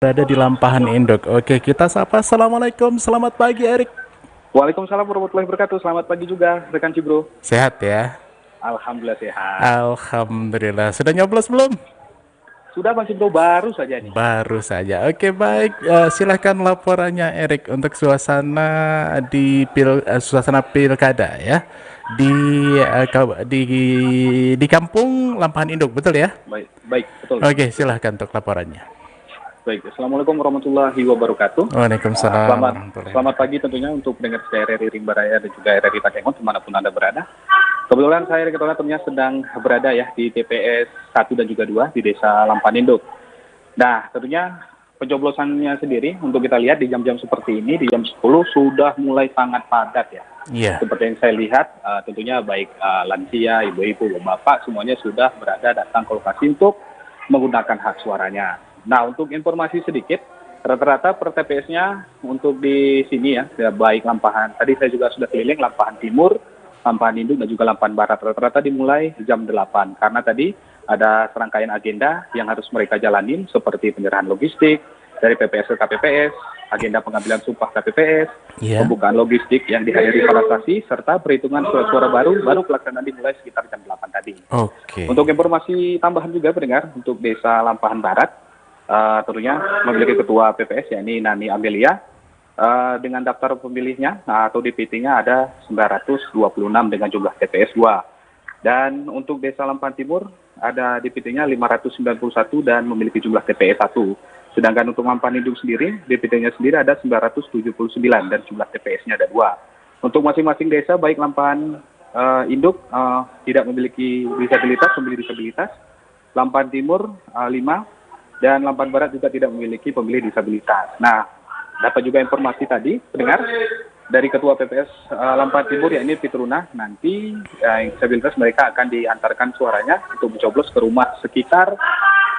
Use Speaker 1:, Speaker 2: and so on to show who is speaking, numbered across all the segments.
Speaker 1: Berada di Lampahan Induk. Oke, kita sapa. Assalamualaikum, selamat pagi Erik.
Speaker 2: Waalaikumsalam warahmatullahi wabarakatuh. Selamat pagi juga, rekan Cibro.
Speaker 1: Sehat ya?
Speaker 2: Alhamdulillah sehat.
Speaker 1: Alhamdulillah. Sudah nyoblos belum?
Speaker 2: Sudah Bang Cibro baru saja nih.
Speaker 1: Baru saja. Oke, baik. Silahkan laporannya Erik untuk suasana pilkada ya di di kampung Lampahan Induk, betul ya?
Speaker 2: Baik, baik, betul.
Speaker 1: Oke, silahkan untuk laporannya.
Speaker 2: Baik, Assalamualaikum warahmatullahi wabarakatuh.
Speaker 1: Waalaikumsalam
Speaker 2: Selamat,
Speaker 1: warahmatullahi
Speaker 2: selamat pagi tentunya untuk pendengar setia RRI Rimbaraya dan juga RRI Takengon dimanapun Anda berada. Kebetulan saya tentunya sedang berada ya di TPS 1 dan juga 2 di Desa Lampahan Induk. Nah, tentunya pencoblosannya sendiri untuk kita lihat di jam-jam seperti ini, di jam 10 sudah mulai sangat padat ya.
Speaker 1: Iya.
Speaker 2: Seperti yang saya lihat, tentunya baik lansia, ibu-ibu, bapak, semuanya sudah berada datang ke lokasi untuk menggunakan hak suaranya. Nah, untuk informasi sedikit, rata-rata per TPS-nya untuk di sini ya baik Lampahan, tadi saya juga sudah keliling Lampahan Timur, Lampahan Induk, dan juga Lampahan Barat, rata-rata dimulai jam 8, karena tadi ada serangkaian agenda yang harus mereka jalanin, seperti penyerahan logistik dari PPS ke KPPS, agenda pengambilan sumpah KPPS, pembukaan logistik yang dihadiri para saksi, serta perhitungan surat suara baru pelaksanaan dimulai sekitar jam 8 tadi.
Speaker 1: Oke.
Speaker 2: Untuk informasi tambahan juga pendengar, untuk Desa Lampahan Barat, tentunya memiliki ketua PPS, yakni Nani Amelia, dengan daftar pemilihnya atau DPT-nya ada 926 dengan jumlah TPS 2. Dan untuk Desa Lampahan Timur ada DPT-nya 591 dan memiliki jumlah TPS 1. Sedangkan untuk Lampahan Induk sendiri, DPT-nya sendiri ada 979 dan jumlah TPS-nya ada 2. Untuk masing-masing desa, baik Lampahan Induk tidak memiliki disabilitas, pemilih disabilitas, Lampahan Timur 5, dan Lampahan Barat juga tidak memiliki pemilih disabilitas. Nah, dapat juga informasi tadi, pendengar, dari Ketua PPS Lampahan Timur, yakni Fitruna, nanti yang disabilitas mereka akan diantarkan suaranya untuk mencoblos ke rumah sekitar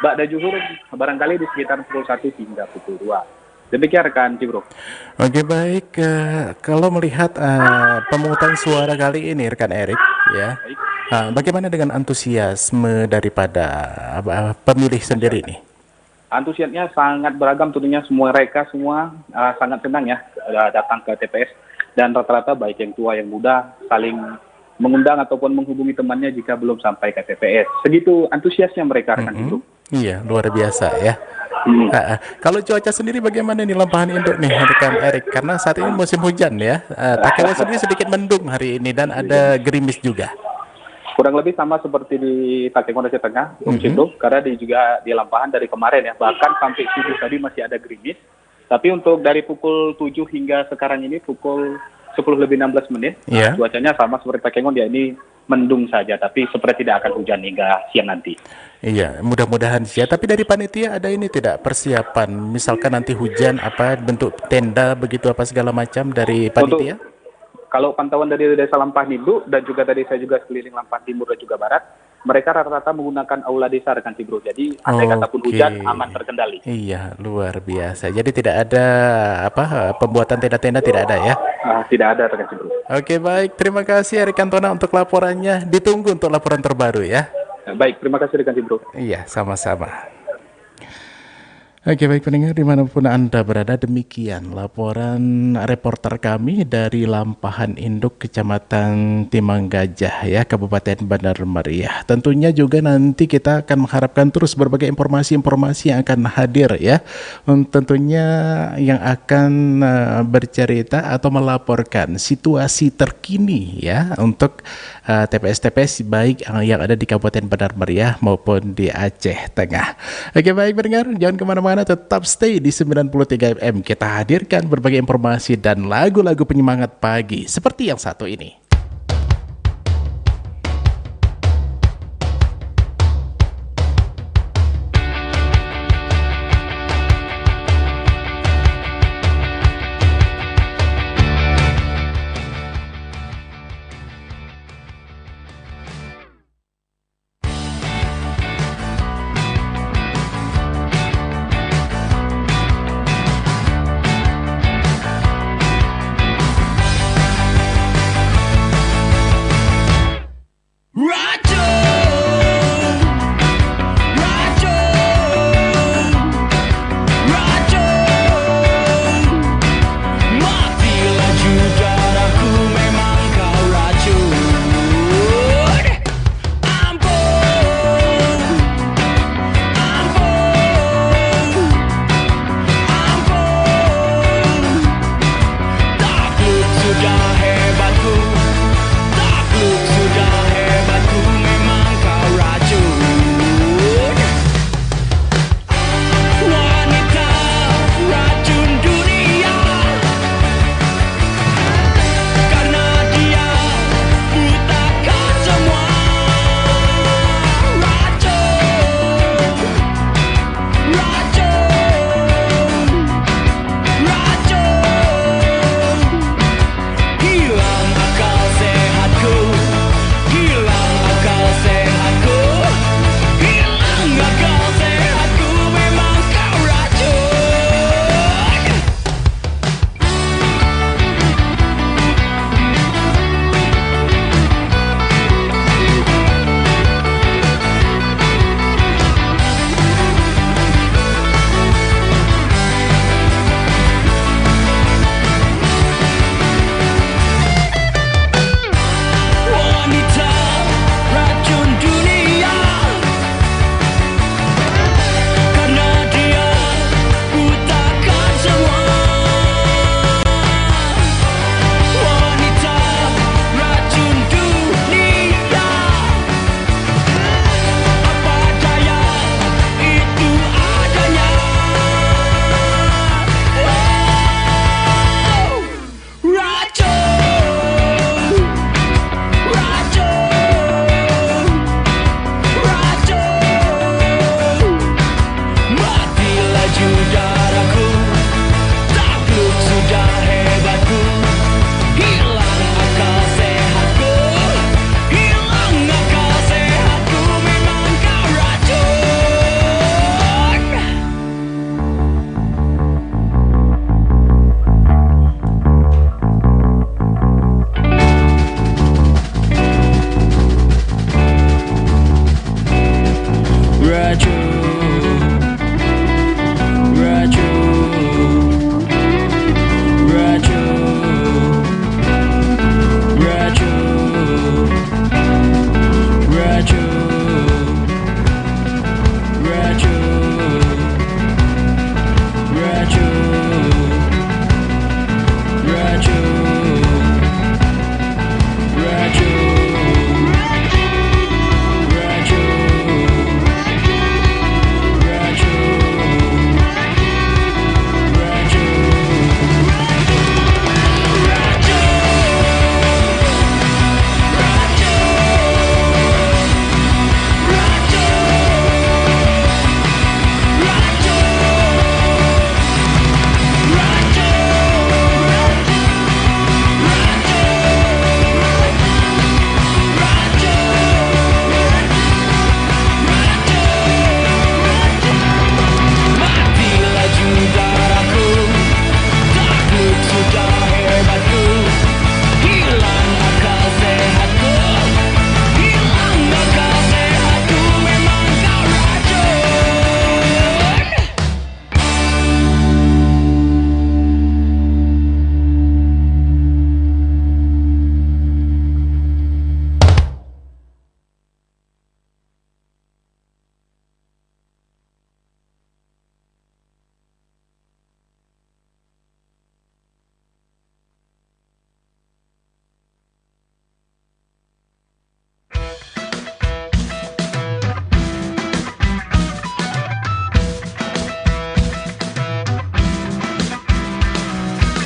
Speaker 2: Ba'da Zuhur, barangkali di sekitar pukul 1 hingga pukul 2. Demikian rekan Cibro.
Speaker 1: Oke, baik. Kalau melihat pemungutan suara kali ini rekan Erik ya, bagaimana dengan antusiasme daripada pemilih sendiri nih?
Speaker 2: Antusiasnya sangat beragam, tentunya mereka semua sangat senang ya datang ke TPS, dan rata-rata baik yang tua yang muda saling mengundang ataupun menghubungi temannya jika belum sampai ke TPS. Segitu antusiasnya mereka rekan Cibro.
Speaker 1: Iya, luar biasa ya. Kalau cuaca sendiri bagaimana nih Lampahan Induk nih rekan Erik? Karena saat ini musim hujan ya. Takewa sendiri sedikit mendung hari ini dan ada gerimis juga.
Speaker 2: Kurang lebih sama seperti di Takengon Aceh Tengah, Cibro, karena juga di Lampahan dari kemarin ya, bahkan sampai subuh tadi masih ada gerimis. Tapi untuk dari pukul 7 hingga sekarang ini pukul 10:16, cuacanya sama seperti Takengon, ya ini mendung saja, tapi seperti tidak akan hujan hingga siang nanti.
Speaker 1: Iya, mudah-mudahan sih ya. Tapi dari panitia ada ini tidak persiapan, misalkan nanti hujan apa bentuk tenda begitu apa segala macam dari panitia?
Speaker 2: Kalau pantauan dari Desa Lampahan Induk dan juga tadi saya juga keliling Lampahan Timur dan juga Barat, mereka rata-rata menggunakan aula desa rekan Cibro. Jadi andai kata pun hujan aman terkendali.
Speaker 1: Iya, luar biasa. Jadi tidak ada pembuatan tenda-tenda tidak ada ya?
Speaker 2: Tidak ada rekan Cibro.
Speaker 1: Oke, baik. Terima kasih Erik Cantona untuk laporannya. Ditunggu untuk laporan terbaru ya.
Speaker 2: Baik, terima kasih rekan Cibro.
Speaker 1: Iya, sama-sama. Oke, baik pendengar dimanapun Anda berada, demikian laporan reporter kami dari Lampahan Induk, Kecamatan Timang Gajah ya, Kabupaten Bandar Meriah. Tentunya juga nanti kita akan mengharapkan terus berbagai informasi-informasi yang akan hadir ya, tentunya yang akan bercerita atau melaporkan situasi terkini ya untuk TPS-TPS baik yang ada di Kabupaten Bandar Meriah maupun di Aceh Tengah. Oke, baik pendengar, jangan kemana-mana, tetap stay di 93 FM. Kita hadirkan berbagai informasi dan lagu-lagu penyemangat pagi seperti yang satu ini.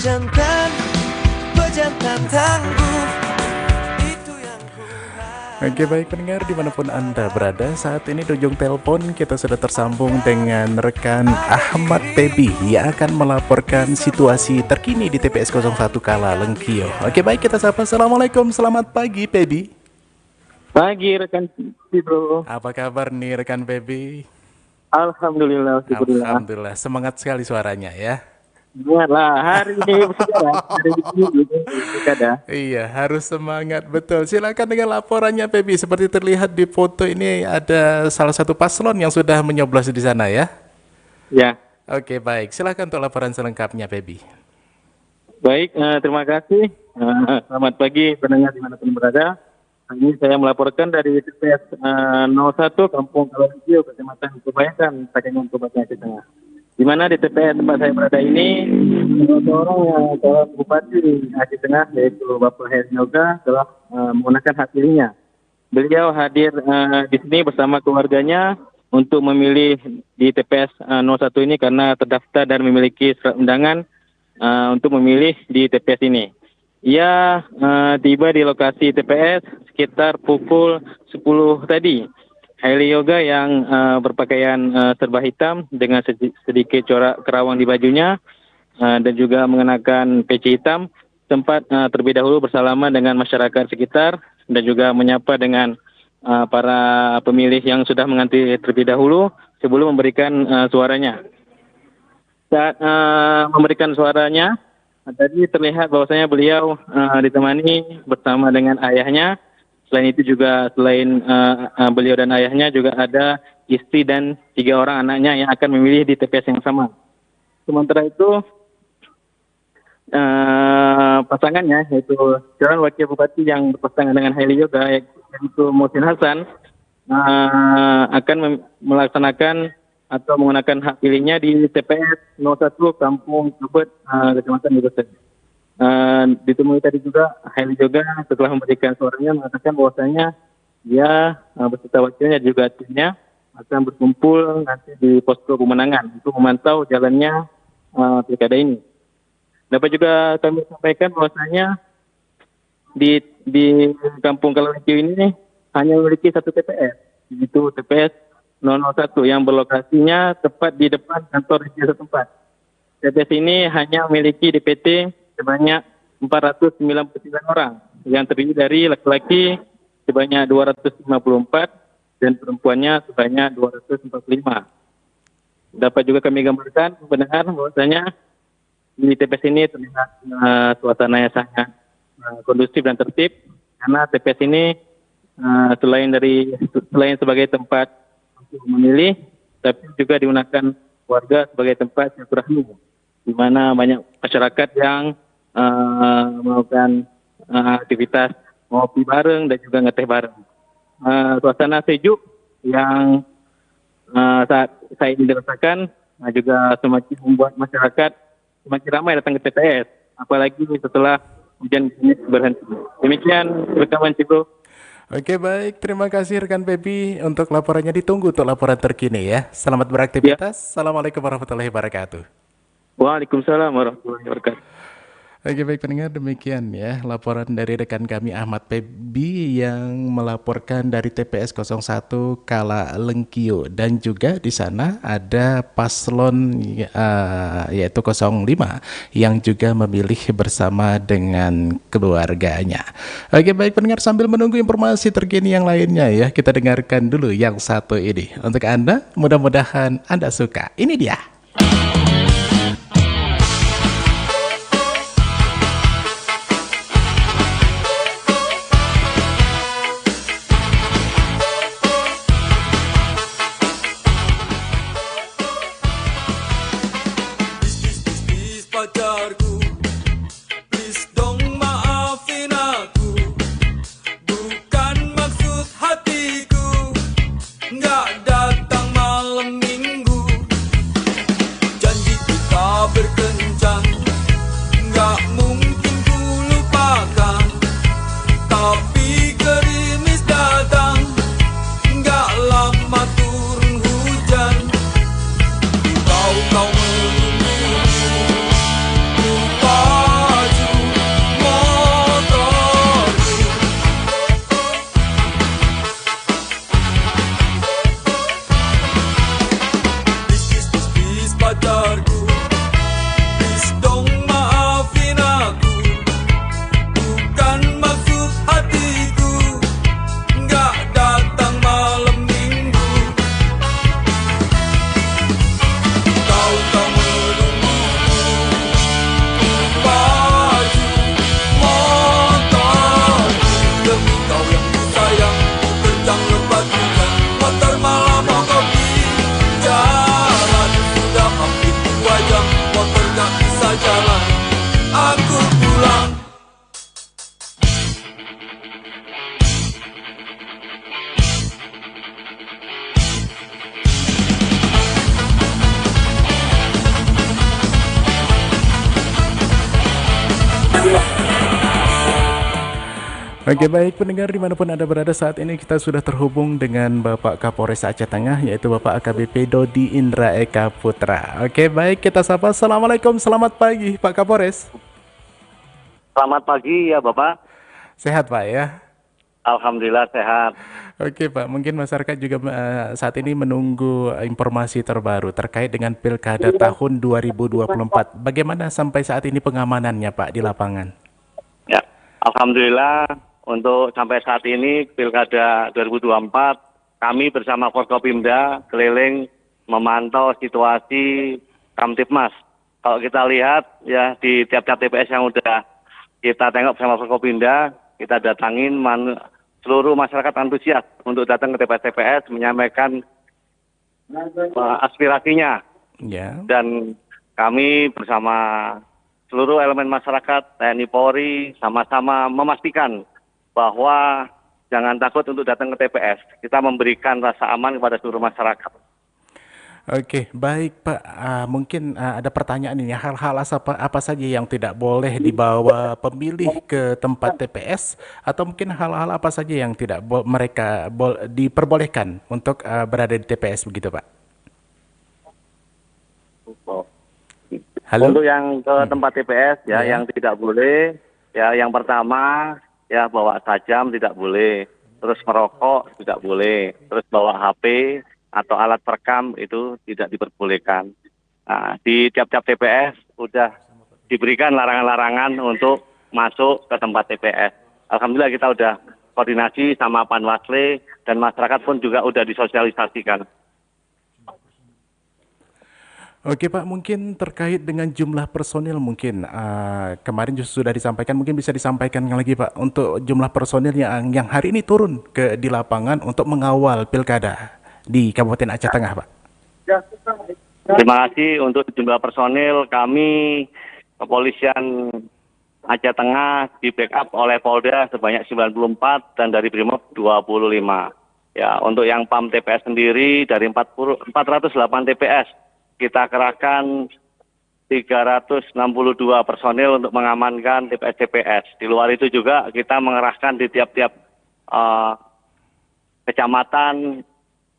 Speaker 3: Pejantan, pejantan tangguh, itu yang ku harap.
Speaker 1: Oke baik pendengar dimanapun Anda berada, saat ini di ujung telepon kita sudah tersambung dengan rekan Ahmad Pebi yang akan melaporkan situasi terkini di TPS 01 Kala Lengkio. Oke baik, kita sapa. Assalamualaikum, selamat pagi Pebi.
Speaker 4: Pagi rekan Bro.
Speaker 1: Apa kabar nih rekan Pebi?
Speaker 4: Alhamdulillah, syukurlah.
Speaker 1: Alhamdulillah, semangat sekali suaranya ya.
Speaker 4: Buatlah hari ini bersejarah, hari ini ada.
Speaker 1: Iya, harus semangat betul. Silakan dengan laporannya Pebi. Seperti terlihat di foto ini ada salah satu paslon yang sudah menyoblos di sana ya.
Speaker 4: Ya,
Speaker 1: Oke baik, silakan untuk laporan selengkapnya Pebi.
Speaker 4: baik. Terima kasih. Selamat pagi pendengar dimanapun berada. Hari ini saya melaporkan dari TPS 01 Kampung Kalongkio, Kecamatan Kebayakan, Takengon, Kabupaten Aceh Tengah. Di mana di TPS tempat saya berada ini, seorang yang calon Bupati Aceh Tengah, yaitu Bapak Heri Yoga, telah menggunakan hak pilihnya. Beliau hadir di sini bersama keluarganya untuk memilih di TPS 01 ini karena terdaftar dan memiliki surat undangan untuk memilih di TPS ini. Ia tiba di lokasi TPS sekitar pukul 10 tadi. Heli Yoga yang berpakaian serba hitam dengan sedikit corak kerawang di bajunya dan juga mengenakan peci hitam sempat terlebih dahulu bersalaman dengan masyarakat sekitar dan juga menyapa dengan para pemilih yang sudah mengantri terlebih dahulu sebelum memberikan suaranya. Saat memberikan suaranya, tadi terlihat bahwasanya beliau ditemani bersama dengan ayahnya. Selain itu juga selain beliau dan ayahnya juga ada istri dan 3 orang anaknya yang akan memilih di TPS yang sama. Sementara itu pasangannya yaitu calon wakil bupati yang berpasangan dengan Heli Yoga yaitu Mohsin Hasan akan melaksanakan atau menggunakan hak pilihnya di TPS 01 Kampung Kebet Kecamatan Yugosen. Ditemui tadi juga Heli juga setelah memberikan suaranya mengatakan bahwasanya dia beserta wakilnya juga timnya akan berkumpul nanti di posko pemenangan untuk memantau jalannya pilkada ini. Dapat juga kami sampaikan bahwasanya di Kampung Kalongkio ini hanya memiliki 1 TPS, yaitu TPS 001 yang berlokasinya tepat di depan kantor desa setempat. TPS ini hanya memiliki DPT sebanyak 499 orang yang terdiri dari laki-laki sebanyak 254 dan perempuannya sebanyak 245. Dapat juga kami gambarkan pendengar bahwasanya di TPS ini terlihat suasananya sangat kondusif dan tertib karena TPS ini selain sebagai tempat untuk memilih, tapi juga digunakan warga sebagai tempat silaturahmi, di mana banyak masyarakat yang melakukan aktivitas ngopi bareng dan juga ngeteh bareng. Suasana sejuk yang saat saya ini dirasakan juga semakin membuat masyarakat semakin ramai datang ke TPS, apalagi setelah hujan ini berhenti. Demikian rekaman Cibro.
Speaker 1: Oke baik, terima kasih rekan Pebi untuk laporannya. Ditunggu untuk laporan terkini ya. Selamat beraktivitas. Assalamualaikum warahmatullahi wabarakatuh.
Speaker 4: Waalaikumsalam warahmatullahi wabarakatuh.
Speaker 1: Oke baik pendengar, demikian ya laporan dari rekan kami Ahmad Pebi yang melaporkan dari TPS 01 Kala Lengkio, dan juga di sana ada paslon yaitu 05 yang juga memilih bersama dengan keluarganya. Oke baik pendengar, sambil menunggu informasi terkini yang lainnya ya, kita dengarkan dulu yang satu ini untuk Anda, mudah-mudahan Anda suka. Ini dia.
Speaker 3: Pacarku, please dong maafin aku. Bukan maksud hatiku, nggak datang malam minggu.
Speaker 1: Oke, baik pendengar dimanapun Anda berada saat ini kita sudah terhubung dengan Bapak Kapolres Aceh Tengah yaitu Bapak AKBP Dodi Indra Eka Putra. Oke, baik kita sapa. Assalamualaikum, selamat pagi Pak Kapolres.
Speaker 5: Selamat pagi ya Bapak.
Speaker 1: Sehat Pak ya?
Speaker 5: Alhamdulillah sehat.
Speaker 1: Oke Pak, mungkin masyarakat juga saat ini menunggu informasi terbaru terkait dengan Pilkada tahun 2024. Bagaimana sampai saat ini pengamanannya Pak di lapangan?
Speaker 5: Ya, Alhamdulillah untuk sampai saat ini Pilkada 2024 kami bersama Forkopimda keliling memantau situasi Kamtipmas. Kalau kita lihat ya di tiap-tiap TPS yang udah kita tengok bersama Forkopimda, kita datangin seluruh masyarakat antusias untuk datang ke TPS-TPS menyampaikan aspirasinya.
Speaker 1: Ya.
Speaker 5: Dan kami bersama seluruh elemen masyarakat, TNI Polri, sama-sama memastikan bahwa jangan takut untuk datang ke TPS. Kita memberikan rasa aman kepada seluruh masyarakat.
Speaker 1: Oke, baik Pak. Mungkin ada pertanyaan ini, hal-hal apa saja yang tidak boleh dibawa pemilih ke tempat TPS, atau mungkin hal-hal apa saja yang tidak mereka diperbolehkan untuk berada di TPS begitu Pak? Halo?
Speaker 5: Untuk yang ke tempat TPS ya, yang tidak boleh, ya yang pertama ya bawa sajam tidak boleh, terus merokok tidak boleh, terus bawa HP atau alat perekam itu tidak diperbolehkan. Nah, di tiap-tiap TPS sudah diberikan larangan-larangan untuk masuk ke tempat TPS. Alhamdulillah kita sudah koordinasi sama Panwasle dan masyarakat pun juga sudah disosialisasikan.
Speaker 1: Oke Pak, mungkin terkait dengan jumlah personil mungkin kemarin sudah disampaikan, mungkin bisa disampaikan lagi Pak untuk jumlah personil yang hari ini turun di lapangan untuk mengawal Pilkada di Kabupaten Aceh Tengah Pak.
Speaker 5: Terima kasih untuk jumlah personil kami kepolisian Aceh Tengah di backup oleh Polda sebanyak 94 dan dari Brimob 25. Ya, untuk yang PAM TPS sendiri dari 408 TPS kita kerahkan 362 personil untuk mengamankan TPS-TPS. Di luar itu juga kita mengerahkan di tiap-tiap kecamatan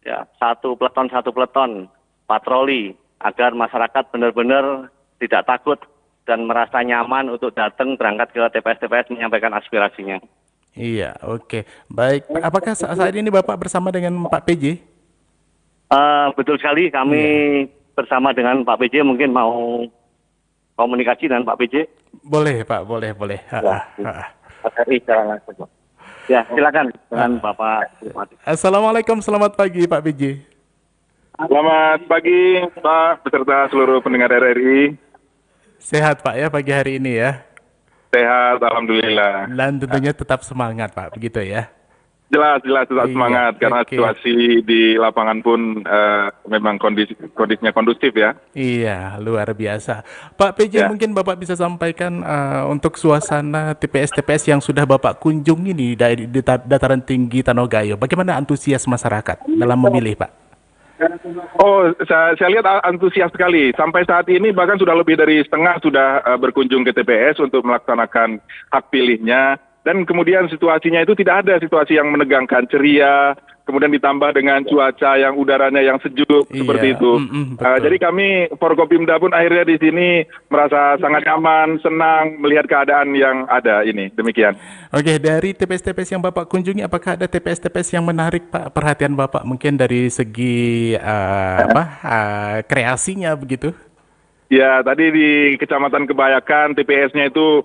Speaker 5: ya, satu peleton patroli agar masyarakat benar-benar tidak takut dan merasa nyaman untuk datang berangkat ke TPS-TPS menyampaikan aspirasinya.
Speaker 1: Iya, oke. Baik, apakah saat ini Bapak bersama dengan Pak PJ?
Speaker 5: Betul sekali, kami bersama dengan Pak PJ, mungkin mau komunikasi dengan Pak PJ.
Speaker 1: Boleh Pak, boleh.
Speaker 5: Ya, silakan dengan Bapak Bupati.
Speaker 1: Assalamualaikum, selamat pagi Pak PJ.
Speaker 6: Selamat pagi Pak, beserta seluruh pendengar RRI.
Speaker 1: Sehat Pak ya pagi hari ini ya?
Speaker 6: Sehat, Alhamdulillah.
Speaker 1: Dan tentunya tetap semangat Pak, begitu ya?
Speaker 6: Jelas tetap semangat karena situasi di lapangan pun memang kondisinya kondusif ya.
Speaker 1: Iya, luar biasa. Pak PJ, mungkin Bapak bisa sampaikan untuk suasana TPS-TPS yang sudah Bapak kunjungi di dataran tinggi Tanogayo. Bagaimana antusias masyarakat dalam memilih Pak?
Speaker 6: Oh, saya lihat antusias sekali. Sampai saat ini bahkan sudah lebih dari setengah sudah berkunjung ke TPS untuk melaksanakan hak pilihnya. Dan kemudian situasinya itu tidak ada situasi yang menegangkan, ceria, kemudian ditambah dengan cuaca yang udaranya yang sejuk seperti itu. Jadi kami Forkopimda pun akhirnya di sini merasa sangat nyaman, senang melihat keadaan yang ada ini. Demikian.
Speaker 1: Oke, dari TPS-TPS yang Bapak kunjungi, apakah ada TPS-TPS yang menarik Pak perhatian Bapak mungkin dari segi kreasinya begitu?
Speaker 6: Ya, tadi di Kecamatan Kebayakan TPS-nya itu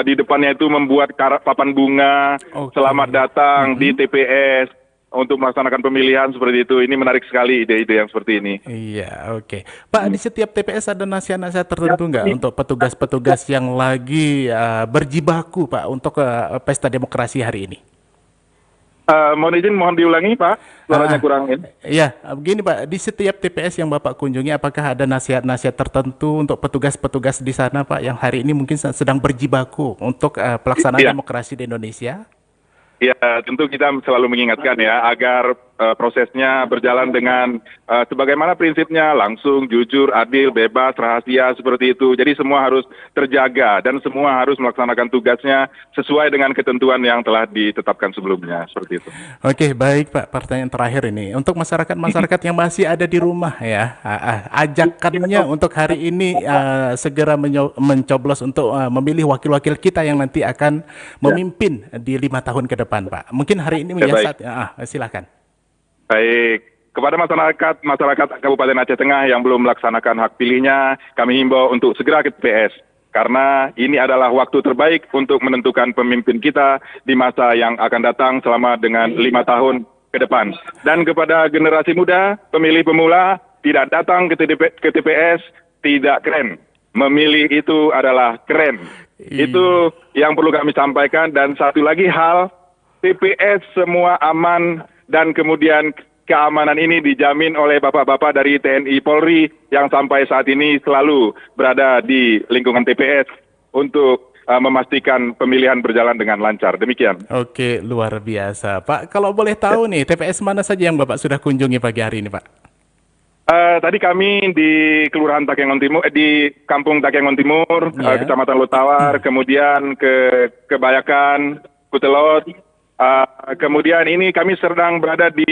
Speaker 6: di depannya itu membuat papan bunga, selamat datang di TPS untuk melaksanakan pemilihan seperti itu. Ini menarik sekali ide-ide yang seperti ini.
Speaker 1: Iya, oke. Pak, di setiap TPS ada nasihat-nasihat tertentu nggak untuk petugas-petugas yang lagi berjibaku Pak untuk pesta demokrasi hari ini?
Speaker 6: Mohon izin, mohon diulangi Pak, suaranya kurang ini.
Speaker 1: Iya, begini Pak, di setiap TPS yang Bapak kunjungi, apakah ada nasihat-nasihat tertentu untuk petugas-petugas di sana Pak yang hari ini mungkin sedang berjibaku untuk pelaksanaan demokrasi di Indonesia?
Speaker 6: Ya, tentu kita selalu mengingatkan ya agar prosesnya berjalan dengan sebagaimana prinsipnya, langsung, jujur, adil, bebas, rahasia, seperti itu. Jadi semua harus terjaga dan semua harus melaksanakan tugasnya sesuai dengan ketentuan yang telah ditetapkan sebelumnya, seperti itu.
Speaker 1: Oke, baik Pak. Pertanyaan terakhir ini untuk masyarakat yang masih ada di rumah ya, ajakannya untuk hari ini segera mencoblos untuk memilih wakil-wakil kita yang nanti akan memimpin di 5 tahun ke depan, Pak. Mungkin hari ini
Speaker 6: Ya, baik.
Speaker 1: silakan.
Speaker 6: Baik, kepada masyarakat Kabupaten Aceh Tengah yang belum melaksanakan hak pilihnya, kami himbau untuk segera ke TPS. Karena ini adalah waktu terbaik untuk menentukan pemimpin kita di masa yang akan datang selama dengan 5 tahun ke depan. Dan kepada generasi muda, pemilih pemula, tidak datang ke TPS, tidak keren. Memilih itu adalah keren. Itu yang perlu kami sampaikan. Dan satu lagi hal, TPS semua aman dan kemudian keamanan ini dijamin oleh bapak-bapak dari TNI Polri yang sampai saat ini selalu berada di lingkungan TPS untuk memastikan pemilihan berjalan dengan lancar. Demikian.
Speaker 1: Oke, luar biasa. Pak, kalau boleh tahu nih, TPS mana saja yang Bapak sudah kunjungi pagi hari ini, Pak?
Speaker 6: Tadi kami di Kelurahan Takengon Timur, di Kampung Takengon Timur, Kecamatan Lutawar, kemudian ke Kebayakan, Kutelot, kemudian ini kami sedang berada di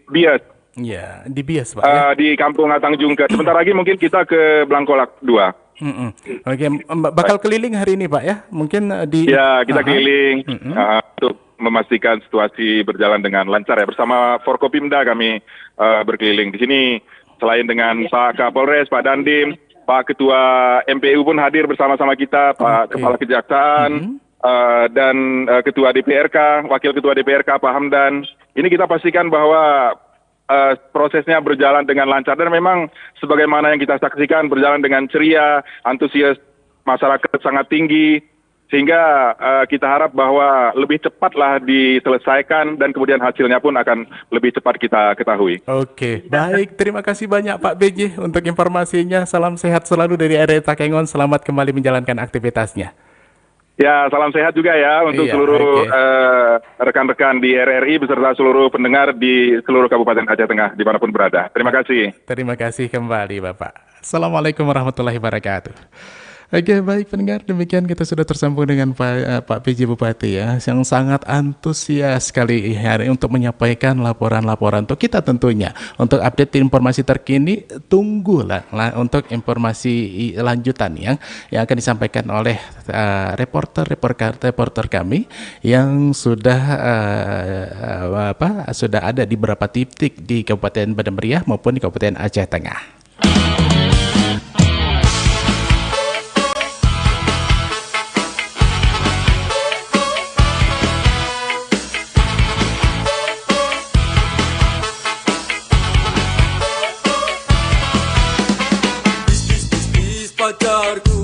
Speaker 6: Bias.
Speaker 1: Ya, di Bias, Pak.
Speaker 6: Di Kampung Atang Jungkat. Sebentar lagi mungkin kita ke Blangkolak 2.
Speaker 1: Oke, bakal keliling hari ini, Pak ya? Mungkin di...
Speaker 6: Ya, kita keliling untuk memastikan situasi berjalan dengan lancar ya. Bersama Forkopimda kami berkeliling di sini. Selain dengan Pak Kapolres, Pak Dandim, Pak Ketua MPU pun hadir bersama-sama kita, Pak Kepala Kejaksaan, dan Ketua DPRK, Wakil Ketua DPRK Pak Hamdan. Ini kita pastikan bahwa prosesnya berjalan dengan lancar dan memang sebagaimana yang kita saksikan berjalan dengan ceria, antusias masyarakat sangat tinggi, sehingga kita harap bahwa lebih cepatlah diselesaikan dan kemudian hasilnya pun akan lebih cepat kita ketahui.
Speaker 1: Oke, baik. Terima kasih banyak Pak BJ untuk informasinya. Salam sehat selalu dari area Takengon. Selamat kembali menjalankan aktivitasnya.
Speaker 6: Ya, salam sehat juga ya untuk seluruh rekan-rekan di RRI beserta seluruh pendengar di seluruh Kabupaten Aceh Tengah dimanapun berada. Terima kasih.
Speaker 1: Terima kasih kembali Bapak. Assalamualaikum warahmatullahi wabarakatuh. Oke, baik pendengar, demikian kita sudah tersambung dengan Pak PJ Bupati ya, yang sangat antusias sekali hari untuk menyampaikan laporan-laporan untuk kita tentunya. Untuk update informasi terkini, tunggulah untuk informasi lanjutan yang akan disampaikan oleh reporter kami yang sudah sudah ada di beberapa titik di Kabupaten Bandar Meriah maupun di Kabupaten Aceh Tengah.
Speaker 3: Pacarku